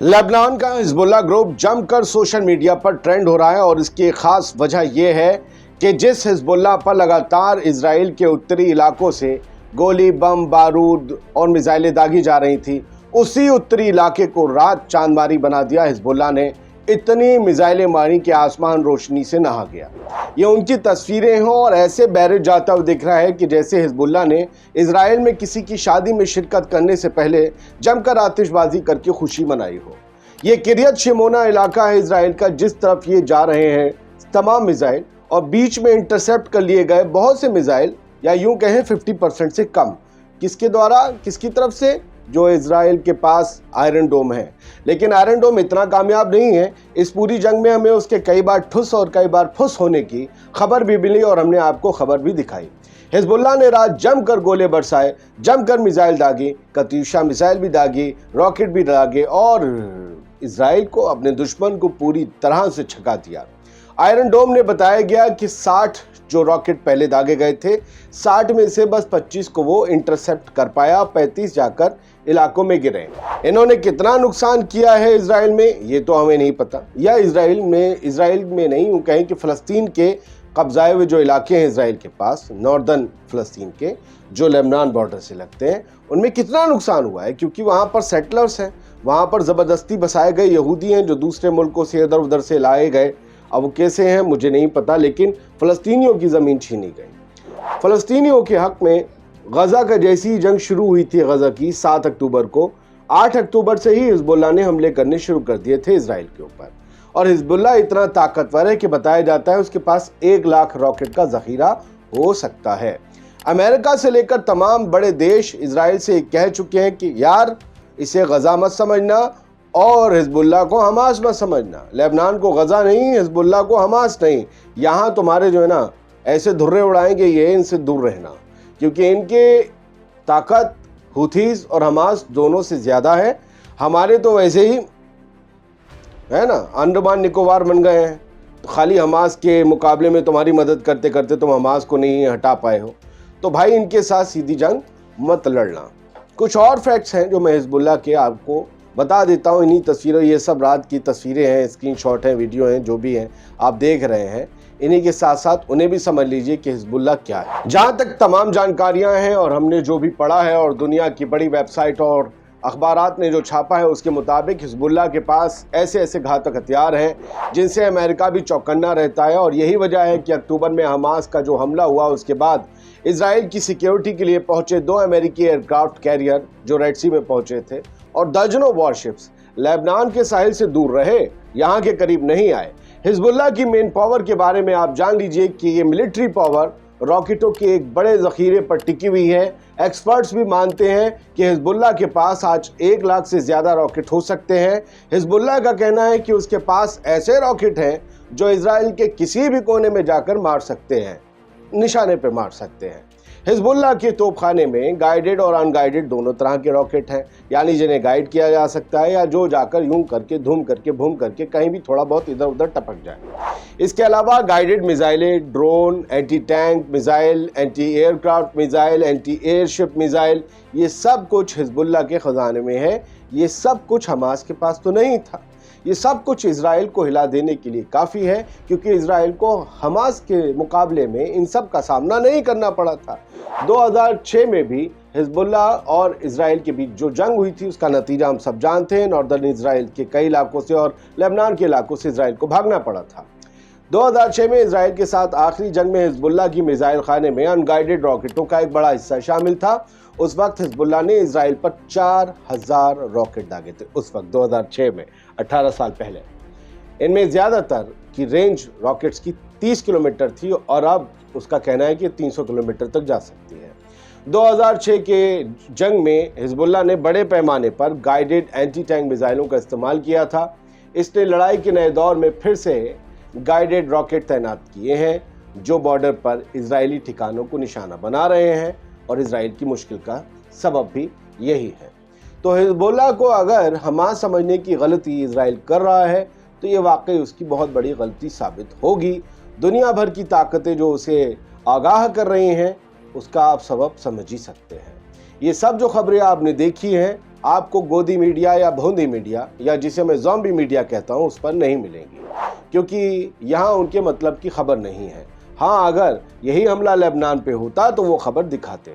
Lebanon का Hezbollah group जमकर social media पर ट्रेंड हो रहा है और इसकी खास वजह यह है कि जिस हिजबुल्लाह पर लगातार इजराइल के उत्तरी इलाकों से गोली, बम, बारूद और मिसाइलें दागी जा रही थी, उसी उत्तरी इलाके को रात चांदमारी बना दिया हिजबुल्लाह ने। इतनी मिसाइलें मारी कि आसमान रोशनी से नहा गया। ये उनकी तस्वीरें हैं और ऐसे बैरेज जाता हुआ दिख रहा है कि जैसे हिजबुल्लाह ने इजराइल में किसी की शादी में शिरकत करने से पहले जमकर आतिशबाजी करके खुशी मनाई हो। ये किरियत शिमोना इलाका है इजराइल का, जिस तरफ ये जा रहे हैं तमाम मिसाइल, और बीच में इंटरसेप्ट कर लिए गए बहुत से मिसाइल, या यूं कहें 50% से कम। किसके द्वारा, किसकी तरफ से? जो इजराइल के पास आयरन डोम है। लेकिन आयरन डोम इतना कामयाब नहीं है। इस पूरी जंग में हमें उसके कई बार ठुस और कई बार फुस होने की खबर भी मिली और हमने आपको खबर भी दिखाई। हिजबुल्लाह ने रात जमकर गोले बरसाए, जमकर मिसाइल दागी, कत्यूशा मिसाइल भी दागी, रॉकेट भी दागे और इजराइल को, अपने दुश्मन को पूरी तरह से छका दिया। आयरन डोम ने बताया गया कि 60 जो रॉकेट पहले दागे गए थे, 60 में से बस 25 को वो इंटरसेप्ट कर पाया, 35 जाकर इलाकों में गिरे। इन्होंने कितना नुकसान किया है इजराइल में, ये तो हमें नहीं पता। या इजराइल में नहीं, यूँ कहें कि फ़लस्तीन के कब्जाए हुए जो इलाके हैं इजराइल के पास, नॉर्दर्न फ़लस्तीन के, जो लेबनान बॉर्डर से लगते हैं, उनमें कितना नुकसान हुआ है। क्योंकि वहाँ पर सेटलर्स हैं, वहाँ पर ज़बरदस्ती बसाए गए यहूदी हैं जो दूसरे मुल्कों से इधर उधर से लाए गए। अब वो कैसे हैं मुझे नहीं पता, लेकिन फ़लस्तीनियों की ज़मीन छीनी गई। फ़लस्तीनियों के हक़ में गज़ा का जैसी ही जंग शुरू हुई थी गज़ा की 7 अक्टूबर को, 8 अक्टूबर से ही हिजबुल्लाह ने हमले करने शुरू कर दिए थे इजराइल के ऊपर। और हिजबुल्लाह इतना ताकतवर है कि बताया जाता है उसके पास 1 लाख रॉकेट का ज़ख़ीरा हो सकता है। अमेरिका से लेकर तमाम बड़े देश इजराइल से कह चुके हैं कि यार इसे गज़ा मत समझना और हिजबुल्लाह को हमास मत समझना। लेबनान को गज़ा नहीं, हिजबुल्लाह को हमास नहीं। यहाँ तुम्हारे जो है ना ऐसे धुर्रे उड़ाएंगे, ये इनसे दूर रहना, क्योंकि इनके ताकत हुथीस और हमास दोनों से ज़्यादा है। हमारे तो वैसे ही है ना अंडमान निकोबार बन गए हैं, तो खाली हमास के मुकाबले में तुम्हारी मदद करते करते तुम हमास को नहीं हटा पाए हो। तो भाई इनके साथ सीधी जंग मत लड़ना। कुछ और फैक्ट्स हैं जो मैं हिजबुल्लाह के आपको बता देता हूँ। इन्हीं तस्वीरों, ये सब रात की तस्वीरें हैं, स्क्रीनशॉट हैं, वीडियो हैं, जो भी हैं आप देख रहे हैं, इन्हीं के साथ साथ उन्हें भी समझ लीजिए कि हिजबुल्लाह क्या है। जहाँ तक तमाम जानकारियाँ हैं और हमने जो भी पढ़ा है और दुनिया की बड़ी वेबसाइट और अखबारात ने जो छापा है उसके मुताबिक हिजबुल्लाह के पास ऐसे ऐसे घातक हथियार हैं जिनसे अमेरिका भी चौकन्ना रहता है। और यही वजह है कि अक्टूबर में हमास का जो हमला हुआ उसके बाद इजराइल की सिक्योरिटी के लिए पहुंचे 2 अमेरिकी एयरक्राफ्ट कैरियर जो रेड सी में पहुंचे थे और दर्जनों वॉरशिप्स लेबनान के साहिल से दूर रहे, यहाँ के करीब नहीं आए। हिजबुल्लाह की मेन पावर के बारे में आप जान लीजिए कि ये मिलिट्री पावर रॉकेटों के एक बड़े ज़ख़ीरे पर टिकी हुई है। एक्सपर्ट्स भी मानते हैं कि हिजबुल्लाह के पास आज 1 लाख से ज़्यादा रॉकेट हो सकते हैं। हिजबुल्लाह का कहना है कि उसके पास ऐसे रॉकेट हैं जो इजराइल के किसी भी कोने में जाकर मार सकते हैं, निशाने पर मार सकते हैं। हिजबुल्लाह के तोपखाने में गाइडेड और अनगाइडेड दोनों तरह के रॉकेट हैं, यानी जिन्हें गाइड किया जा सकता है या जो जाकर यूं करके धूम करके भूम करके कहीं भी थोड़ा बहुत इधर उधर टपक जाए। इसके अलावा गाइडेड मिसाइलें, drone, anti tank missile, anti aircraft missile, anti airship missile, ये सब कुछ हिजबुल्लाह के खजाने में है। ये सब कुछ हमास के पास तो नहीं था। ये सब कुछ इजराइल को हिला देने के लिए काफ़ी है, क्योंकि इजराइल को हमास के मुकाबले में इन सब का सामना नहीं करना पड़ा था। 2006 में भी हिजबुल्लाह और इजराइल के बीच जो जंग हुई थी उसका नतीजा हम सब जानते हैं। नॉर्दर्न इजराइल के कई इलाकों से और लेबनान के इलाकों से इजराइल को भागना पड़ा था। 2006 में इजराइल के साथ आखिरी जंग में हिजबुल्लाह की मिसाइल खाने में अनगाइडेड रॉकेटों का एक बड़ा हिस्सा शामिल था। उस वक्त हिजबुल्लाह ने इजराइल पर 4000 रॉकेट दागे थे। उस वक्त 2006 में, 18 साल पहले। इनमें ज़्यादातर की रेंज रॉकेट्स की 30 किलोमीटर थी और अब उसका कहना है कि 300 किलोमीटर तक जा सकती है। 2006 के जंग में हिजबुल्लाह ने बड़े पैमाने पर गाइडेड एंटी टैंक मिसाइलों का इस्तेमाल किया था। इसने लड़ाई के नए दौर में फिर से गाइडेड रॉकेट तैनात किए हैं जो बॉर्डर पर इजरायली ठिकानों को निशाना बना रहे हैं, और इजराइल की मुश्किल का सबब भी यही है। तो हिजबुल्लाह को अगर हमास समझने की गलती इजराइल कर रहा है तो ये वाकई उसकी बहुत बड़ी गलती साबित होगी। दुनिया भर की ताकतें जो उसे आगाह कर रही हैं उसका आप सबब समझ ही सकते हैं। ये सब जो खबरें आपने देखी हैं آپ کو گودی میڈیا یا بھوندی میڈیا یا جسے میں زومبی میڈیا کہتا ہوں اس پر نہیں ملیں گی، کیونکہ یہاں ان کے مطلب کی خبر نہیں ہے۔ ہاں، اگر یہی حملہ لبنان پہ ہوتا تو وہ خبر دکھاتے۔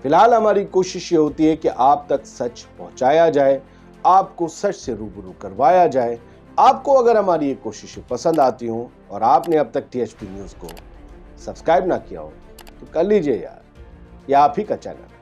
فی الحال ہماری کوشش یہ ہوتی ہے کہ آپ تک سچ پہنچایا جائے، آپ کو سچ سے روبرو کروایا جائے۔ آپ کو اگر ہماری یہ کوششیں پسند آتی ہوں اور آپ نے اب تک THP نیوز کو سبسکرائب نہ کیا ہو تو کر لیجئے یار، یہ آپ ہی کا چینل ہے۔